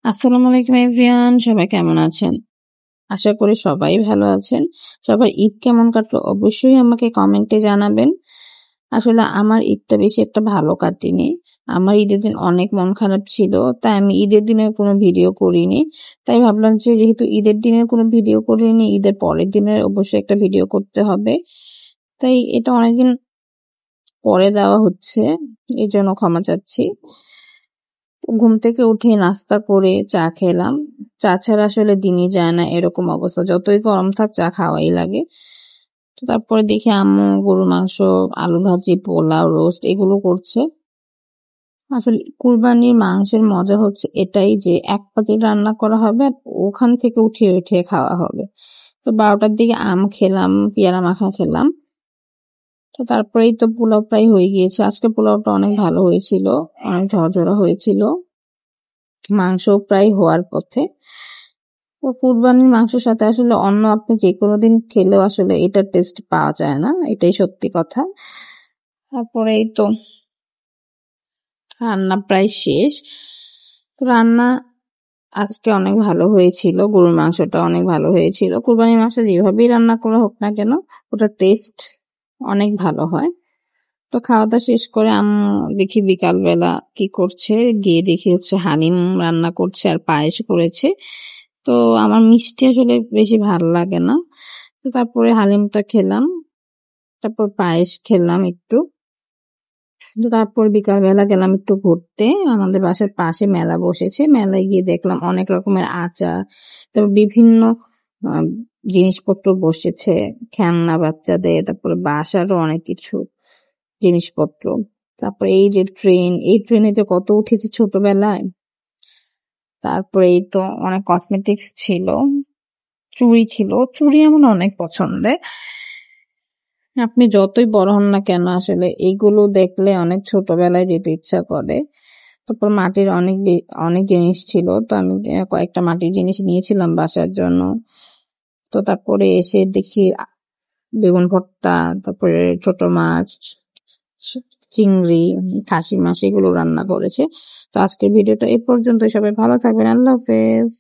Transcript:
আসসালামু আলাইকুম এভরিওয়ান, সবাই কেমন আছেন? আশা করি সবাই ভালো আছেন। সবার ঈদ কেমন কাটলো অবশ্যই আমাকে কমেন্টে জানাবেন। আসলে আমার ঈদটা বেশি একটা ভালো কাটেনি। আমার ঈদের দিন অনেক মন খারাপ ছিল। তাই আমি ঈদের দিনে কোনো ভিডিও করিনি। তাই ভাবলাম যে যেহেতু ঈদের দিনে কোনো ভিডিও করিনি, ঈদের পরের দিনে অবশ্যই একটা ভিডিও করতে হবে। তাই এটা অনেকদিন পরে দেওয়া হচ্ছে। এজন্য ক্ষমা চাচ্ছি। ঘুম থেকে উঠে নাস্তা করে চা খেলাম। চা ছাড়া আসলে দিনই যায় না, এরকম অবস্থা। যতই গরম থাক চা খাওয়াই লাগে। তো তারপরে দেখি আম্মু গরুর মাংস, আলু ভাজি, পোলাও, রোস্ট এগুলো করছে। আসলে কুরবানির মাংসের মজা হচ্ছে এটাই যে এক পাতিল রান্না করা হবে আর ওখান থেকে উঠিয়ে উঠিয়ে খাওয়া হবে। তো 12টার দিকে আম খেলাম, পেয়ারা মাখা খেলাম। তো তারপরেই তো পোলাও প্রায় হয়ে গিয়েছে। আজকে পোলাওটা অনেক ভালো হয়েছিল, অনেক ঝরঝরা হয়েছিল। মাংস প্রায় হওয়ার পথে। ও কুরবানির মাংসের সাথে আসলে অন্য আপনি যেকোনো দিন খেলেও আসলে এটার টেস্ট পাওয়া যায় না, এটাই সত্যি কথা। তারপরে এই তো রান্না প্রায় শেষ। তো রান্না আজকে অনেক ভালো হয়েছিল, গরুর মাংসটা অনেক ভালো হয়েছিল। কুরবানির মাংস যেভাবেই রান্না করা হোক না কেন, ওটার টেস্ট অনেক ভালো হয়। তো খাওয়া দাওয়া শেষ করে দেখি বিকালবেলা কি করছে, গিয়ে দেখি হচ্ছে হালিম রান্না করছে আর পায়েস করেছে। তো আমার মিষ্টি আসলে বেশি ভালো লাগে না। তো তারপরে হালিমটা খেলাম, তারপর পায়েস খেলাম একটু। তো তারপর বিকালবেলা গেলাম একটু ঘুরতে। আমাদের বাসার পাশে মেলা বসেছে, মেলায় গিয়ে দেখলাম অনেক রকমের আচার, তারপর বিভিন্ন আহ, জিনিসপত্র বসেছে, খেলনা বাচ্চাদের, তারপরে বাসারও অনেক কিছু জিনিসপত্র। তারপরে এই যে ট্রেন, এই ট্রেনে যে কত উঠেছে ছোটবেলায়। তারপরে এই তো অনেক কসমেটিক্স ছিল, চুড়ি ছিল। চুড়ি আমার অনেক পছন্দের। আপনি যতই বড় হন না কেন আসলে এইগুলো দেখলে অনেক ছোটবেলায় যেতে ইচ্ছা করে। তারপর মাটির অনেক জিনিস ছিল। তো আমি কয়েকটা মাটির জিনিস নিয়েছিলাম বাসার জন্য। তো তারপরে এসে দেখি বেগুন ভর্তা, তারপরে ছোট মাছ, চিংড়ি, খাসি মাছ এগুলো রান্না করেছে। তো আজকের ভিডিওটা এই পর্যন্ত। সবাই ভালো থাকবেন। আল্লাহ হাফেজ।